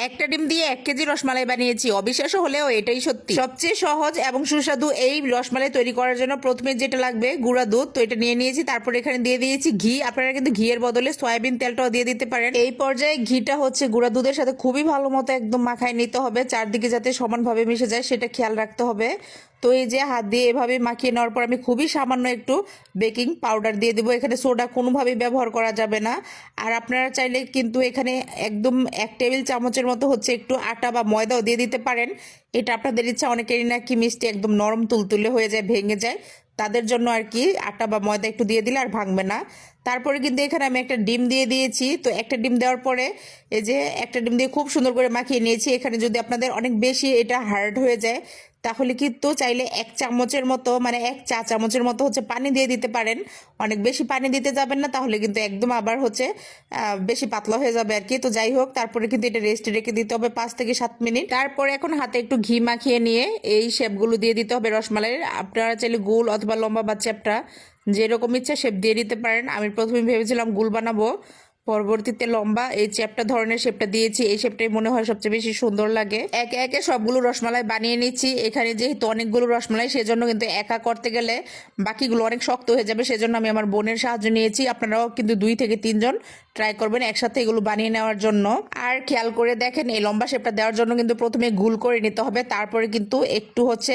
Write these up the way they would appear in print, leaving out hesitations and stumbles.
একটা ডিম দিয়ে 1 কেজি রসমালাই বানিয়েছি। অবিশ্বাস্য হলেও এটাই সত্যি। সবচেয়ে সহজ এবং সুস্বাদু এই রসমালাই তৈরি করার জন্য প্রথমে যেটা লাগবে গুঁড়া দুধ, তো এটা নিয়ে নিয়েছি। তারপর এখানে দিয়ে দিয়েছি ঘি। আপনারা কিন্তু ঘিয়ের বদলে সয়াবিন তেলটাও দিয়ে দিতে পারেন। এই পর্যায়ে ঘিটা হচ্ছে গুঁড়া দুধের সাথে খুবই ভালো মতো একদম মাখায় নিতে হবে, চারদিকে যাতে সমানভাবে মিশে যায় সেটা খেয়াল রাখতে হবে। তো এই যে হাত দিয়ে এভাবে মাখিয়ে নেওয়ার পর আমি খুবই সামান্য একটু বেকিং পাউডার দিয়ে দেবো। এখানে সোডা কোনোভাবেই ব্যবহার করা যাবে না। আর আপনারা চাইলে কিন্তু এখানে একদম 1 টেবিল চামচের মতো হচ্ছে একটু আটা বা ময়দাও দিয়ে দিতে পারেন। এটা আপনাদের ইচ্ছা। অনেকেরই নাকি মিষ্টি একদম নরম তুলতুলে হয়ে যায়, ভেঙে যায়, তাদের জন্য আর কি আটা বা ময়দা একটু দিয়ে দিলে আর ভাঙবে না। তারপরে কিন্তু এখানে আমি একটা ডিম দিয়ে দিয়েছি। তো একটা ডিম দেওয়ার পরে এই যে একটা ডিম দিয়ে খুব সুন্দর করে মাখিয়ে নিয়েছি। এখানে যদি আপনাদের অনেক বেশি এটা হার্ড হয়ে যায় তাহলে কিন্তু চাইলে 1 চামচের মতো, মানে 1 চা চামচের মতো হচ্ছে পানি দিয়ে দিতে পারেন। অনেক বেশি পানি দিতে যাবেন না, তাহলে কিন্তু একদম আবার হচ্ছে বেশি পাতলা হয়ে যাবে আর কি। তো যাই হোক, তারপরে কিন্তু এটা রেস্টে রেখে দিতে হবে 5 থেকে 7 মিনিট। তারপরে এখন হাতে একটু ঘি মাখিয়ে নিয়ে এই শেপগুলো দিয়ে দিতে হবে রসমালাইয়ের। আপনারা চাইলে গোল অথবা লম্বা বা চ্যাপ্টা যেরকম ইচ্ছা শেপ দিয়ে দিতে পারেন। আমি প্রথমে ভেবেছিলাম গোল বানাবো, পরবর্তীতে লম্বা এই চ্যাপ্টা ধরনের শেপটা দিয়েছি। এই শেপটাই মনে হয় সবচেয়ে বেশি সুন্দর লাগে। একে একে সবগুলো রসমালাই বানিয়ে নিচ্ছি। এখানে যেহেতু অনেকগুলো রসমালাই, সেজন্য কিন্তু একা করতে গেলে বাকিগুলো অনেক শক্ত হয়ে যাবে, সেজন্য আমি আমার বোনের সাহায্য নিয়েছি। আপনারাও কিন্তু 2 থেকে 3 জন ট্রাই করবেন একসাথে এগুলো বানিয়ে নেওয়ার জন্য। আর খেয়াল করে দেখেন, এই লম্বা শেপটা দেওয়ার জন্য কিন্তু প্রথমে গোল করে নিতে হবে, তারপরে কিন্তু একটু হচ্ছে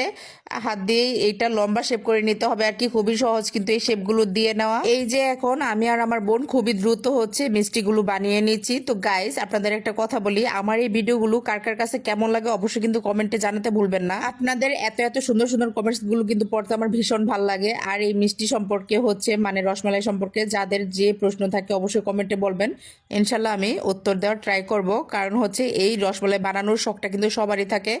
হাত দিয়ে এইটা লম্বা শেপ করে নিতে হবে আর কি। খুবই সহজ কিন্তু এই শেপগুলো দিয়ে নেওয়া। এই যে এখন আমি আর আমার বোন খুবই দ্রুত হচ্ছে মিষ্টিগুলো বানিয়ে নিচ্ছি। তো গাইস, আপনাদের একটা কথা বলি, আমার এই ভিডিওগুলো কার কার কাছে কেমন লাগে অবশ্যই কিন্তু কমেন্টে জানাতে ভুলবেন না। আপনাদের এত এত সুন্দর সুন্দর কমেন্টসগুলো কিন্তু পড়তে আমার ভীষণ ভালো লাগে। আর এই মিষ্টি সম্পর্কে হচ্ছে, মানে রসমালাই সম্পর্কে যাদের যে প্রশ্ন থাকে অবশ্যই কমেন্টে বলবেন। ইনশাল্লাহ আমি উত্তর দেওয়ার ট্রাই করব। কারণ হচ্ছে এই রসমালাই বানানোর শখটা কিন্তু সবারই থাকে।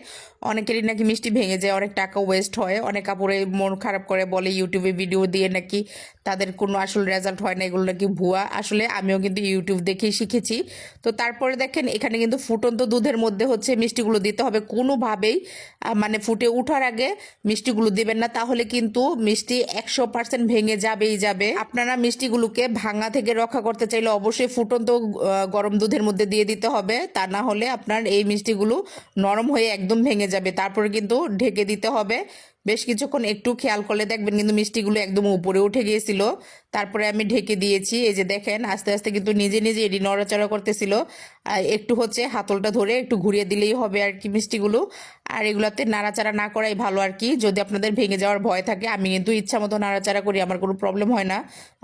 অনেকেরই নাকি মিষ্টি ভেঙে যায়, অনেক টাকা ওয়েস্ট হয়, অনেক কাপড়ে মন খারাপ করে বলে ইউটিউবে ভিডিও দিয়ে নাকি তাদের কোনো আসল রেজাল্ট হয় না, এগুলো নাকি ভুয়া। আসলে আমিও কিন্তু ইউটিউব দেখেই শিখেছি। তো তারপরে দেখেন, এখানে কিন্তু ফুটন্ত দুধের মধ্যে হচ্ছে মিষ্টিগুলো দিতে হবে। কোনোভাবেই মানে ফুটে ওঠার আগে মিষ্টিগুলো দিবেন না, তাহলে কিন্তু মিষ্টি 100% ভেঙে যাবেই যাবে। আপনারা মিষ্টিগুলোকে ভাঙা থেকে রক্ষা করতে চাইলে অবশ্যই ফুটন্ত গরম দুধের মধ্যে দিয়ে দিতে হবে, তা না হলে আপনার এই মিষ্টিগুলো নরম হয়ে একদম ভেঙে যাবে। তারপরে কিন্তু ঢেকে দিতে হবে বেশ কিছুক্ষণ। একটু খেয়াল করলে দেখবেন কিন্তু মিষ্টিগুলো একদম উপরে উঠে গিয়েছিল। তারপরে আমি ঢেকে দিয়েছি। এই যে দেখেন, আস্তে আস্তে কিন্তু নিজে নিজে এটি নড়াচড়া করতেছিল। একটু হচ্ছে হাতলটা ধরে একটু ঘুরিয়ে দিলেই হবে আর কি মিষ্টিগুলো। আর এগুলাতে নাড়াচাড়া না করাই ভালো আর কি, যদি আপনাদের ভেঙে যাওয়ার ভয় থাকে। আমি কিন্তু ইচ্ছা মতো নাড়াচাড়া করি, আমার কোনো প্রবলেম হয় না,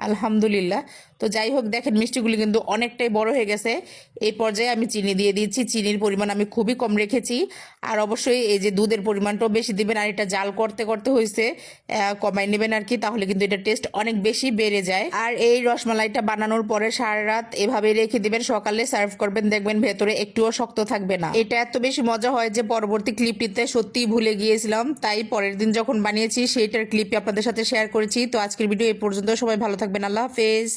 আলহামদুলিল্লাহ। তো যাই হোক, দেখেন মিষ্টিগুলি কিন্তু অনেকটাই বড় হয়ে গেছে। এই পর্যায়ে আমি চিনি দিয়ে দিচ্ছি। চিনির পরিমাণ আমি খুবই কম রেখেছি। আর অবশ্যই এই যে দুধের পরিমাণটাও বেশি দিবেন। আর এটা জাল করতে করতে হয়েছে কমাই নেবেন আর কি, তাহলে কিন্তু এটা টেস্ট অনেক বেশি বেড়ে যায়। আর এই রসমালাইটা বানানোর পরে সারা রাত এভাবে রেখে দিবেন, সকালে সার্ভ করবেন, দেখবেন ভেতরে একটুও শক্ত থাকবে না। এটা এত বেশি মজা হয় যে পরবর্তী ক্লিপটিতে সত্যিই ভুলে গিয়েছিলাম, তাই পরের দিন যখন বানিয়েছি সেইটার ক্লিপটি আপনাদের সাথে শেয়ার করেছি। তো আজকের ভিডিও এই পর্যন্ত। সবাই ভালো থাকবেন, আল্লাহ হাফেজ।